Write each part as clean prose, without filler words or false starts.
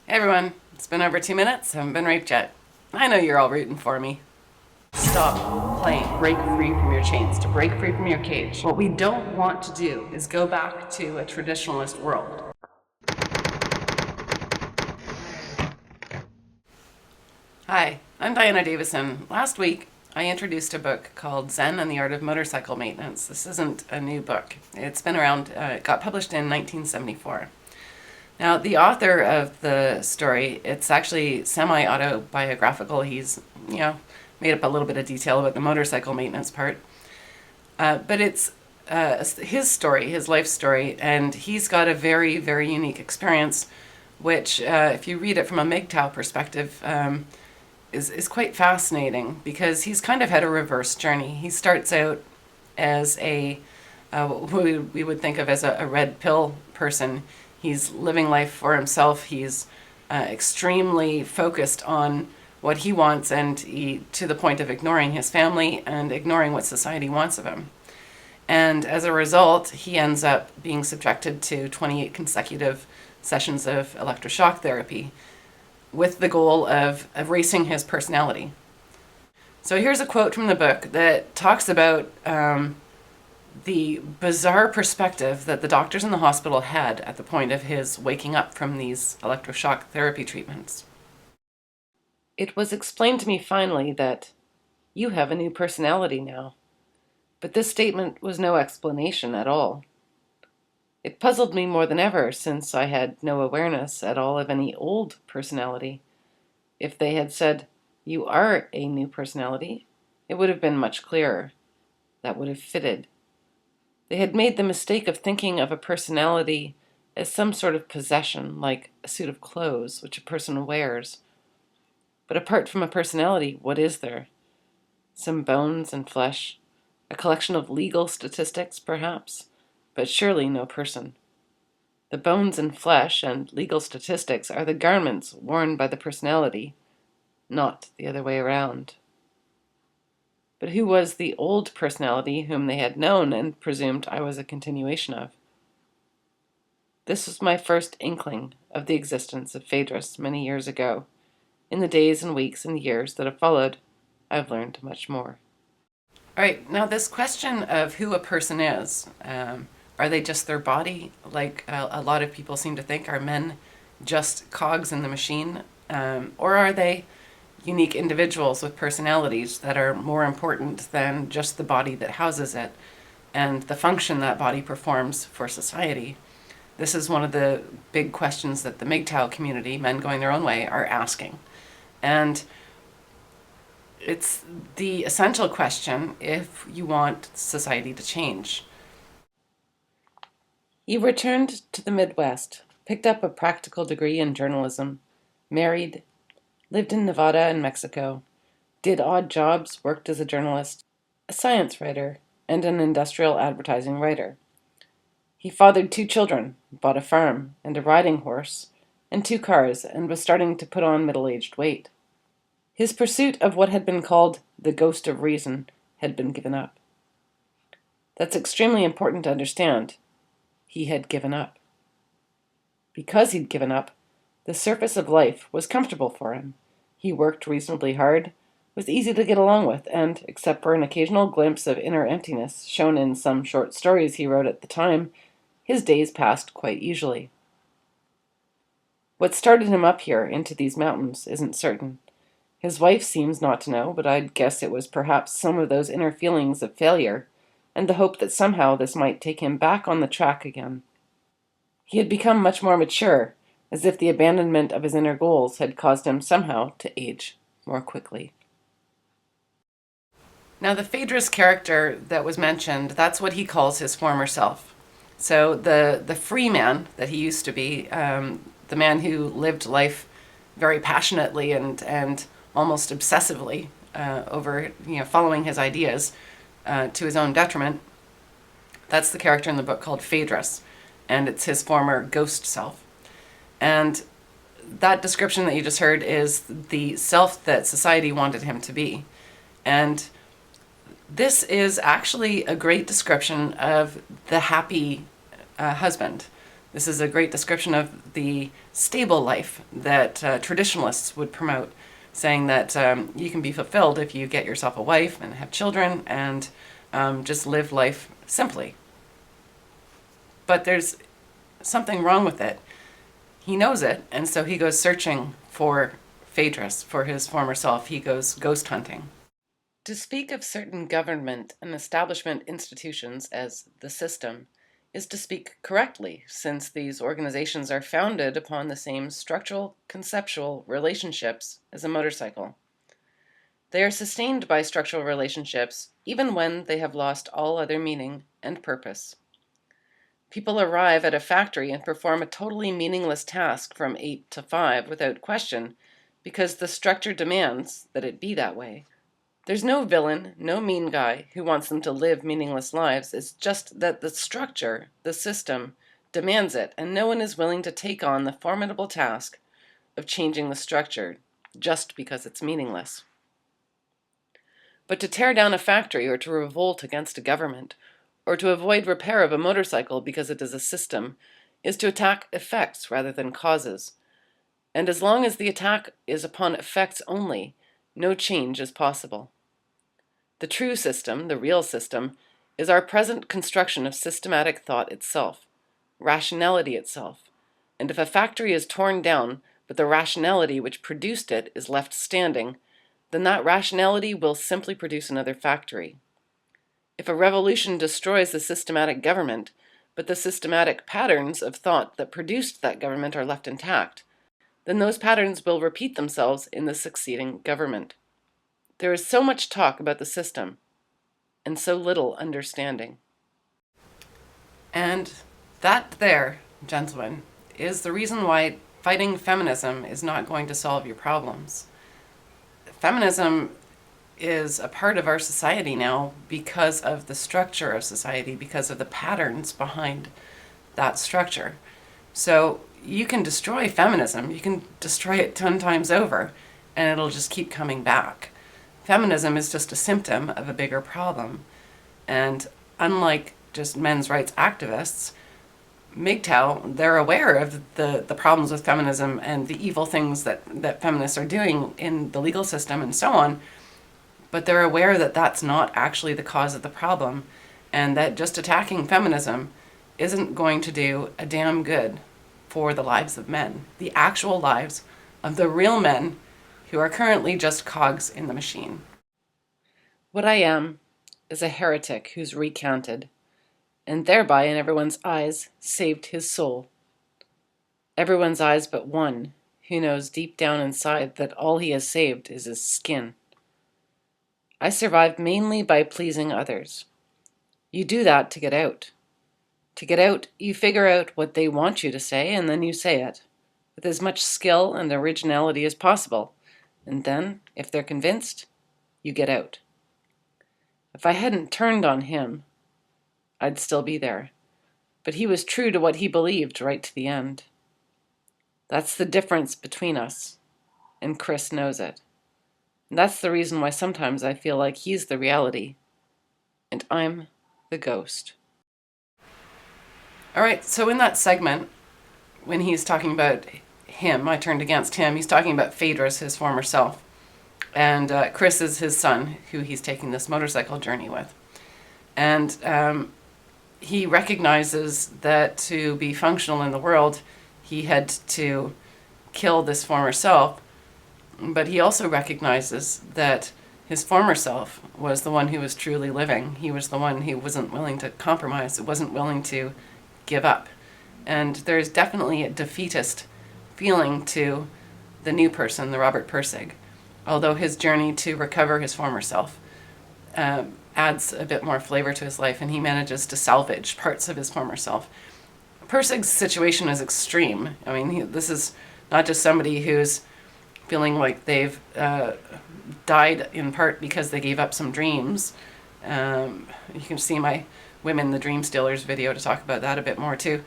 Hey everyone, it's been over 2 minutes, haven't been raped yet. I know you're all rooting for me. Stop playing break free from your chains, to break free from your cage. What we don't want to do is go back to a traditionalist world. Hi, I'm Diana Davison. Last week, I introduced a book called Zen and the Art of Motorcycle Maintenance. This isn't a new book. It's been around, it got published in 1974. Now, the author of the story, it's actually semi-autobiographical. He's, made up a little bit of detail about the motorcycle maintenance part. But it's his story, his life story, and he's got a very, very unique experience, which, if you read it from a MGTOW perspective, is quite fascinating because he's kind of had a reverse journey. He starts out as what we would think of as a red pill person. He's living life for himself. He's extremely focused on what he wants, and to the point of ignoring his family and ignoring what society wants of him. And as a result, he ends up being subjected to 28 consecutive sessions of electroshock therapy with the goal of erasing his personality. So here's a quote from the book that talks about the bizarre perspective that the doctors in the hospital had at the point of his waking up from these electroshock therapy treatments. It was explained to me finally that you have a new personality now, but this statement was no explanation at all. It puzzled me more than ever, since I had no awareness at all of any old personality. If they had said, "You are a new personality," it would have been much clearer. That would have fitted. They had made the mistake of thinking of a personality as some sort of possession, like a suit of clothes which a person wears. But apart from a personality, what is there? Some bones and flesh, a collection of legal statistics, perhaps, but surely no person. The bones and flesh and legal statistics are the garments worn by the personality, not the other way around. But who was the old personality whom they had known and presumed I was a continuation of? This was my first inkling of the existence of Phaedrus many years ago. In the days and weeks and years that have followed, I've learned much more. All right, now this question of who a person is, are they just their body, like a lot of people seem to think? Are men just cogs in the machine? Or are they unique individuals with personalities that are more important than just the body that houses it and the function that body performs for society? This is one of the big questions that the MGTOW community, men going their own way, are asking. And it's the essential question if you want society to change. He returned to the Midwest, picked up a practical degree in journalism, married, lived in Nevada and Mexico, did odd jobs, worked as a journalist, a science writer, and an industrial advertising writer. He fathered 2 children, bought a farm and a riding horse, and 2 cars, and was starting to put on middle-aged weight. His pursuit of what had been called the ghost of reason had been given up. That's extremely important to understand. He had given up. Because he'd given up, the surface of life was comfortable for him. He worked reasonably hard, was easy to get along with, and, except for an occasional glimpse of inner emptiness shown in some short stories he wrote at the time, his days passed quite usually. What started him up here into these mountains isn't certain. His wife seems not to know, but I'd guess it was perhaps some of those inner feelings of failure, and the hope that somehow this might take him back on the track again. He had become much more mature, as if the abandonment of his inner goals had caused him somehow to age more quickly. Now, the Phaedrus character that was mentioned, that's what he calls his former self. So the free man that he used to be, the man who lived life very passionately and almost obsessively over following his ideas to his own detriment, that's the character in the book called Phaedrus, and it's his former ghost self. And that description that you just heard is the self that society wanted him to be. And this is actually a great description of the happy husband, This is a great description of the stable life that traditionalists would promote, saying that you can be fulfilled if you get yourself a wife and have children and just live life simply. But there's something wrong with it. He knows it, and so he goes searching for Phaedrus, for his former self. He goes ghost hunting. To speak of certain government and establishment institutions as the system is to speak correctly, since these organizations are founded upon the same structural, conceptual relationships as a motorcycle. They are sustained by structural relationships even when they have lost all other meaning and purpose. People arrive at a factory and perform a totally meaningless task from 8 to 5 without question, because the structure demands that it be that way. There's no villain, no mean guy who wants them to live meaningless lives. It's just that the structure, the system, demands it, and no one is willing to take on the formidable task of changing the structure just because it's meaningless. But to tear down a factory or to revolt against a government, or to avoid repair of a motorcycle because it is a system, is to attack effects rather than causes. And as long as the attack is upon effects only, no change is possible. The true system, the real system, is our present construction of systematic thought itself, rationality itself. And if a factory is torn down, but the rationality which produced it is left standing, then that rationality will simply produce another factory. If a revolution destroys the systematic government, but the systematic patterns of thought that produced that government are left intact, then those patterns will repeat themselves in the succeeding government. There is so much talk about the system, and so little understanding. And that there, gentlemen, is the reason why fighting feminism is not going to solve your problems. Feminism is a part of our society now because of the structure of society, because of the patterns behind that structure. So you can destroy feminism, you can destroy it 10 times over, and it'll just keep coming back. Feminism is just a symptom of a bigger problem. And unlike just men's rights activists, MGTOW, they're aware of the problems with feminism and the evil things that feminists are doing in the legal system and so on, but they're aware that that's not actually the cause of the problem, and that just attacking feminism isn't going to do a damn good for the lives of men, the actual lives of the real men who are currently just cogs in the machine. What I am is a heretic who's recanted, and thereby in everyone's eyes saved his soul. Everyone's eyes but one, who knows deep down inside that all he has saved is his skin. I survived mainly by pleasing others. You do that to get out. To get out, you figure out what they want you to say, and then you say it, with as much skill and originality as possible. And then, if they're convinced, you get out. If I hadn't turned on him, I'd still be there. But he was true to what he believed right to the end. That's the difference between us, and Chris knows it. And that's the reason why sometimes I feel like he's the reality, and I'm the ghost. All right, so in that segment, when he's talking about him, I turned against him, he's talking about Phaedrus, his former self. And Chris is his son, who he's taking this motorcycle journey with. And he recognizes that to be functional in the world, he had to kill this former self. But he also recognizes that his former self was the one who was truly living. He was the one who wasn't willing to compromise, wasn't willing to give up. And there's definitely a defeatist feeling to the new person, the Robert Pirsig, although his journey to recover his former self adds a bit more flavor to his life, and he manages to salvage parts of his former self. Pirsig's situation is extreme. I mean, this is not just somebody who's feeling like they've died in part because they gave up some dreams. You can see my Women the Dream Stealers video to talk about that a bit more too.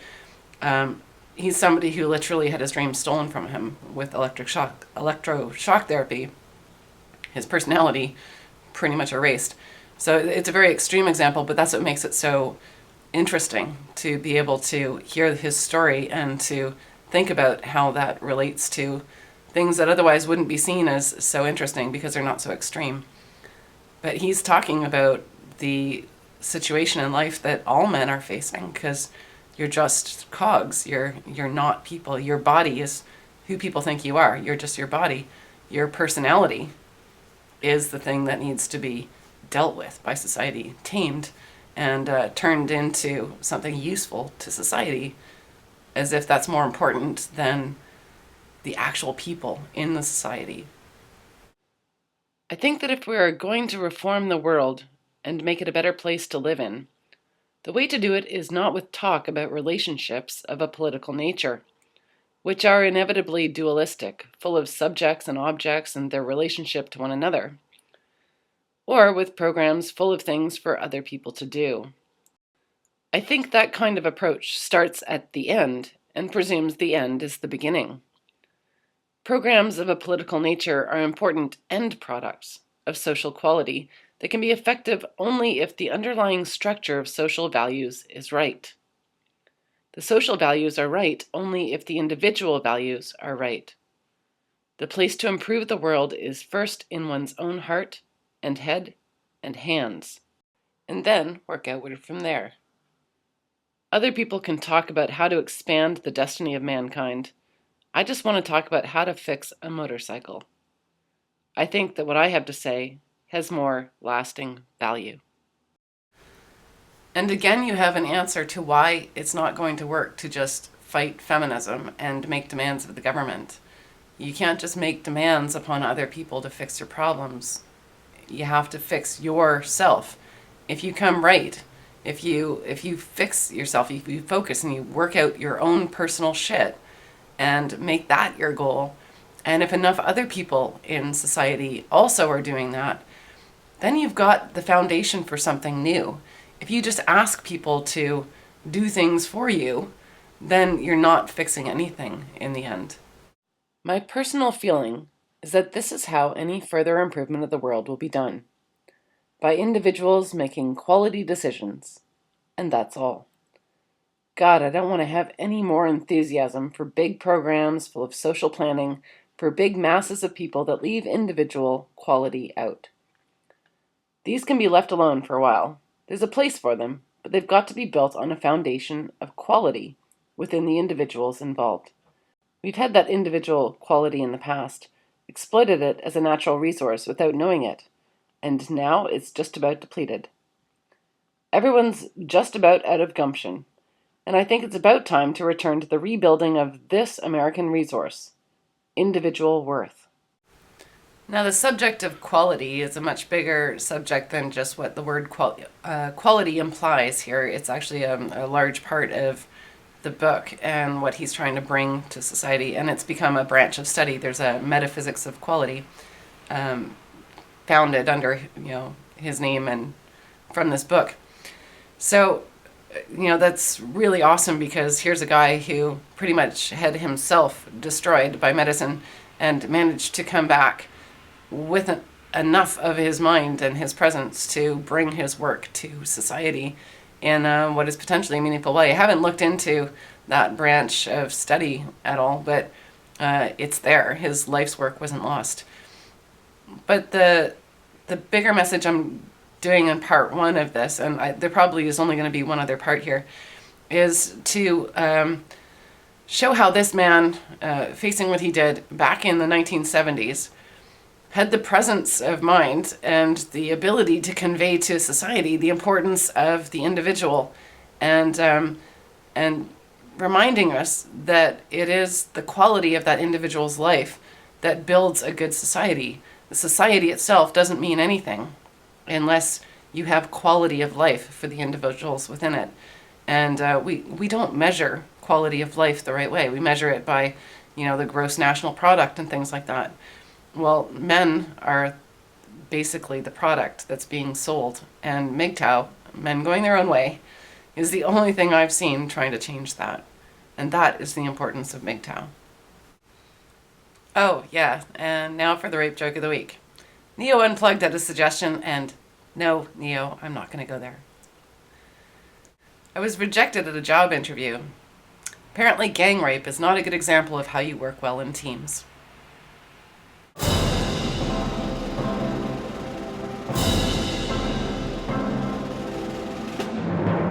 He's somebody who literally had his dreams stolen from him with electroshock therapy. His personality pretty much erased. So it's a very extreme example, but that's what makes it so interesting to be able to hear his story and to think about how that relates to things that otherwise wouldn't be seen as so interesting because they're not so extreme. But he's talking about the situation in life that all men are facing, because you're just cogs. You're not people. Your body is who people think you are. You're just your body. Your personality is the thing that needs to be dealt with by society, tamed, and turned into something useful to society, as if that's more important than the actual people in the society. I think that if we are going to reform the world and make it a better place to live in, the way to do it is not with talk about relationships of a political nature, which are inevitably dualistic, full of subjects and objects and their relationship to one another, or with programs full of things for other people to do. I think that kind of approach starts at the end and presumes the end is the beginning. Programs of a political nature are important end products of social quality that can be effective only if the underlying structure of social values is right. The social values are right only if the individual values are right. The place to improve the world is first in one's own heart and head and hands, and then work outward from there. Other people can talk about how to expand the destiny of mankind. I just want to talk about how to fix a motorcycle. I think that what I have to say has more lasting value. And again, you have an answer to why it's not going to work to just fight feminism and make demands of the government. You can't just make demands upon other people to fix your problems. You have to fix yourself. If you come right, if you fix yourself, if you focus and you work out your own personal shit and make that your goal, and if enough other people in society also are doing that, then you've got the foundation for something new. If you just ask people to do things for you, then you're not fixing anything in the end. My personal feeling is that this is how any further improvement of the world will be done, by individuals making quality decisions, and that's all. God, I don't want to have any more enthusiasm for big programs full of social planning for big masses of people that leave individual quality out. These can be left alone for a while. There's a place for them, but they've got to be built on a foundation of quality within the individuals involved. We've had that individual quality in the past, exploited it as a natural resource without knowing it, and now it's just about depleted. Everyone's just about out of gumption, and I think it's about time to return to the rebuilding of this American resource, individual worth. Now, the subject of quality is a much bigger subject than just what the word quality implies here. It's actually a large part of the book and what he's trying to bring to society, and it's become a branch of study. There's a Metaphysics of Quality founded under his name and from this book. So that's really awesome, because here's a guy who pretty much had himself destroyed by medicine and managed to come back with enough of his mind and his presence to bring his work to society in what is potentially a meaningful way. I haven't looked into that branch of study at all, but it's there. His life's work wasn't lost. But the bigger message I'm doing in part one of this, and there probably is only going to be one other part here, is to show how this man, facing what he did back in the 1970s, had the presence of mind and the ability to convey to society the importance of the individual, and reminding us that it is the quality of that individual's life that builds a good society. The society itself doesn't mean anything unless you have quality of life for the individuals within it. And we don't measure quality of life the right way. We measure it by, the gross national product and things like that. Well, men are basically the product that's being sold, and MGTOW, men going their own way, is the only thing I've seen trying to change that. And that is the importance of MGTOW. Oh, yeah, and now for the rape joke of the week. Neo unplugged at a suggestion, and no, Neo, I'm not going to go there. I was rejected at a job interview. Apparently gang rape is not a good example of how you work well in teams.